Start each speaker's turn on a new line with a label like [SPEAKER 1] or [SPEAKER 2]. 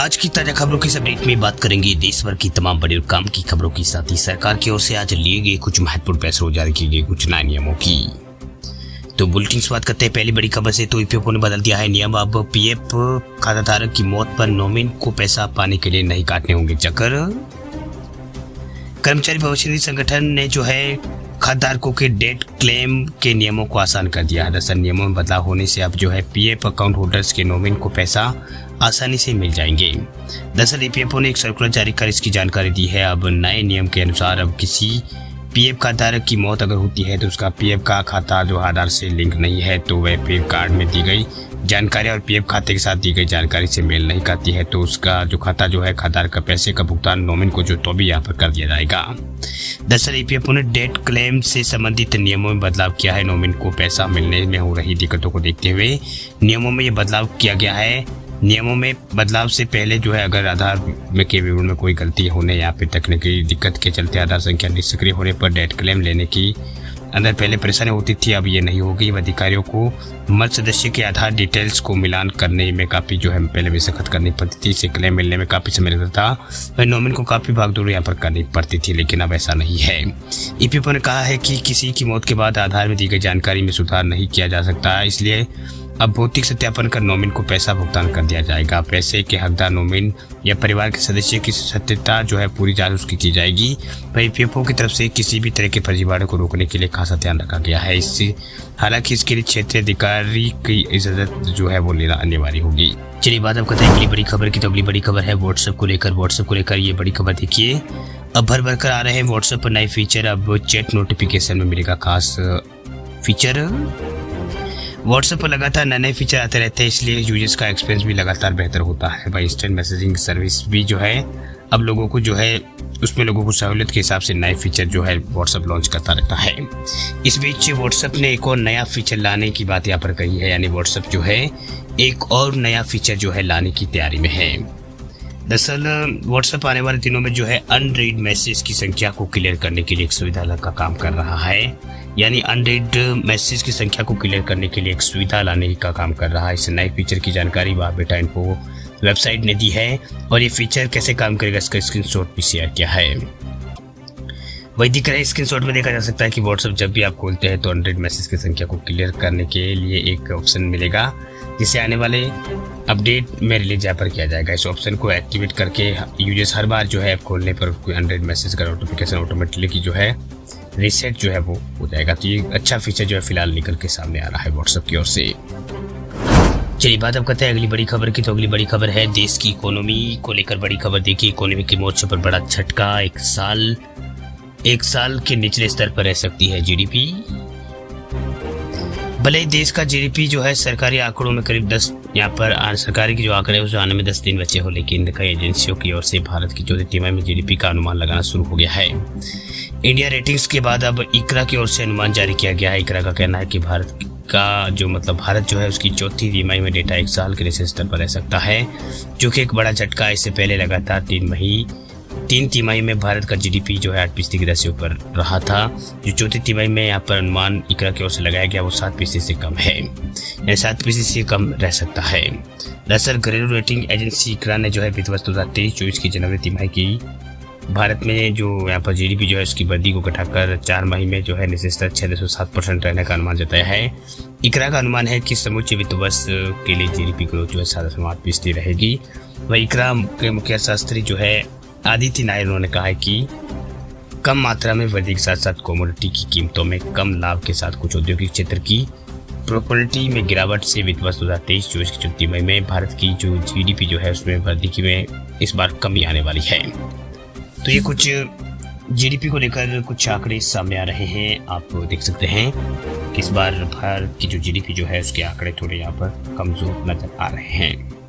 [SPEAKER 1] आज की ताजा खबरों की अपडेट में बात करेंगे देश भर की तमाम बड़ी और काम की खबरों के साथ ही सरकार की ओर से आज लिए गए कुछ महत्वपूर्ण फैसलों जारी किए गए कुछ नए नियमों की। तो बुलेटिन से बात करते हैं पहली बड़ी खबर से। तो ईपीएफओ ने बदल दिया है नियम। अब पीएफ खाताधारक की मौत पर नॉमिन को पैसा पाने के लिए नहीं काटने होंगे चक्कर। कर्मचारी भविष्य निधि संगठन ने जो है खाताधारकों के डेट क्लेम के नियमों को आसान कर दिया है। दरअसल नियमों में बदलाव होने से अब जो है पीएफ अकाउंट होल्डर्स के नॉमिन को पैसा आसानी से मिल जाएंगे। दरअसल ईपीएफओ ने एक सर्कुलर जारी कर इसकी जानकारी दी है। अब नए नियम के अनुसार अब किसी पीएफ खाताधारक की मौत अगर होती है तो उसका पीएफ का खाता जो आधार से लिंक नहीं है तो वह पीएफ कार्ड में दी गई जानकारी और पीएफ खाते के साथ दी गई जानकारी से मेल नहीं खाती है तो उसका जो खाता जो है खाताधारक का पैसे का भुगतान नॉमिन को जो तो भी यहाँ पर कर दिया जाएगा। दरअसल ईपीएफओ ने डेट क्लेम से संबंधित नियमों में बदलाव किया है। नॉमिन को पैसा मिलने में हो रही दिक्कतों को देखते हुए नियमों में ये बदलाव किया गया है। नियमों में बदलाव से पहले जो है अगर आधार में के विवरण में कोई गलती होने या फिर तकनीकी दिक्कत के चलते आधार संख्या निष्क्रिय होने पर डेट क्लेम लेने की अंदर पहले परेशानी होती थी, अब ये नहीं होगी। अधिकारियों को मृत सदस्य के आधार डिटेल्स को मिलान करने में काफ़ी जो है पहले दस्तखत करनी पड़ती थी। इसे क्लेम मिलने में काफ़ी समय लगता था। वह नॉमिन को काफ़ी भागदौड़ यहाँ पर करनी पड़ती थी, लेकिन अब ऐसा नहीं है। ईपीएफओ ने कहा है कि किसी की मौत के बाद आधार में दी गई जानकारी में सुधार नहीं किया जा सकता, इसलिए अब भौतिक सत्यापन कर नॉमिन को पैसा भुगतान कर दिया जाएगा। पैसे के हकदार नॉमिन या परिवार के सदस्य की सत्यता जो है पूरी जांच उसकी की जाएगी। वहीं ईपीएफओ की तरफ से किसी भी तरह के फर्जीवाड़े को रोकने के लिए खासा ध्यान रखा गया है। इससे हालांकि इसके लिए क्षेत्रीय अधिकारी की इजाजत जो है वो लेना अनिवार्य होगी। चलिए बात अब करते हैं अगली बड़ी खबर की। तो अगली बड़ी खबर है व्हाट्सएप को लेकर ये बड़ी खबर देखिए। अब भर भर कर आ रहे हैं व्हाट्सएप पर नए फीचर। अब चैट नोटिफिकेशन में मिलेगा खास फीचर। व्हाट्सएप पर लगातार नए फीचर आते रहते हैं, इसलिए यूजर्स का एक्सपीरियंस भी लगातार बेहतर होता है। भाई इंस्टेंट मैसेजिंग सर्विस भी जो है अब लोगों को जो है उसमें लोगों को सहूलियत के हिसाब से नए फीचर जो है व्हाट्सएप लॉन्च करता रहता है। इस बीच व्हाट्सएप ने एक और नया फीचर लाने की बात यहाँ पर कही है, यानी व्हाट्सएप जो है एक और नया फीचर जो है लाने की तैयारी में है। दरअसल व्हाट्सएप आने वाले दिनों में जो है अनरीड मैसेज की संख्या को क्लियर करने के लिए एक सुविधा का काम कर रहा है, यानी अनरीड मैसेज की संख्या को क्लियर करने के लिए एक सुविधा लाने का काम कर रहा है। इस नए फीचर की जानकारी बेटा इन्फो वेबसाइट ने दी है और ये फीचर कैसे काम करेगा इसका स्क्रीनशॉट भी शेयर किया है। वही दिख रहा है स्क्रीनशॉट में देखा जा सकता है कि व्हाट्सएप जब भी आप खोलते हैं तो अनरीड मैसेज की संख्या को क्लियर करने के लिए एक ऑप्शन मिलेगा, जिसे आने वाले अपडेट में रिलीज यहाँ पर किया जाएगा। इस ऑप्शन को एक्टिवेट करके यूजर्स हर बार जो है ऐप खोलने पर कोई अनरीड मैसेज का नोटिफिकेशन ऑटोमेटिकली जो है रीसेट जो है वो हो जाएगा। तो ये अच्छा फीचर जो है फिलहाल निकल के सामने आ रहा है व्हाट्सएप की ओर से। चलिए बात अब करते हैं अगली बड़ी खबर की। तो अगली बड़ी खबर है देश की इकोनॉमी को लेकर बड़ी खबर। देखिए इकोनॉमी के मोर्चे पर बड़ा झटका। एक साल के निचले स्तर पर रह सकती है जीडीपी। भले ही देश का जीडीपी जो है सरकारी आंकड़ों में करीब 10 यहाँ पर सरकारी के जो आंकड़े हैं उसे आने में 10 दिन बचे हो, लेकिन कई एजेंसियों की ओर से भारत की चौथी तिमाही में जीडीपी का अनुमान लगाना शुरू हो गया है। इंडिया रेटिंग्स के बाद अब इकरा की ओर से अनुमान जारी किया गया है। इकरा का कहना है कि भारत जो है उसकी चौथी तिमाही में डेटा 1 साल के निचले स्तर पर रह सकता है, जो कि एक बड़ा झटका। इससे पहले लगातार 3 तिमाही में भारत का जीडीपी जो है 8% की दर से ऊपर रहा था। जो चौथी तिमाही में यहाँ पर अनुमान इकरा की ओर से लगाया गया वो 7% से कम है, यानी 7% से कम रह सकता है। दरअसल घरेलू रेटिंग एजेंसी इकरा ने जो है वित्त वर्ष 2023-24 की जनवरी तिमाही की भारत में जो यहाँ पर जीडीपी जो है उसकी वृद्धि को घटाकर 4 माही में जो है निचले स्तर 6.7% रहने का अनुमान जताया है। इकरा का अनुमान है कि समूचे वित्त वर्ष के लिए जीडीपी ग्रोथ जो है 7.8% रहेगी। वह इकरा के मुख्य शास्त्री जो है आदित्य नायर उन्होंने कहा है कि कम मात्रा में वृद्धि के साथ साथ कमोडिटी की कीमतों में कम लाभ के साथ कुछ औद्योगिक क्षेत्र की प्रॉपर्टी में गिरावट से वित्त वर्ष 2023-24 की चौथी तिमाही में भारत की जो जीडीपी जो है उसमें वृद्धि में इस बार कमी आने वाली है। तो ये कुछ जीडीपी को लेकर कुछ आंकड़े सामने आ रहे हैं। आप देख सकते हैं कि इस बार भारत की जो जीडीपी जो है उसके आंकड़े थोड़े यहाँ पर कमजोर नजर आ रहे हैं।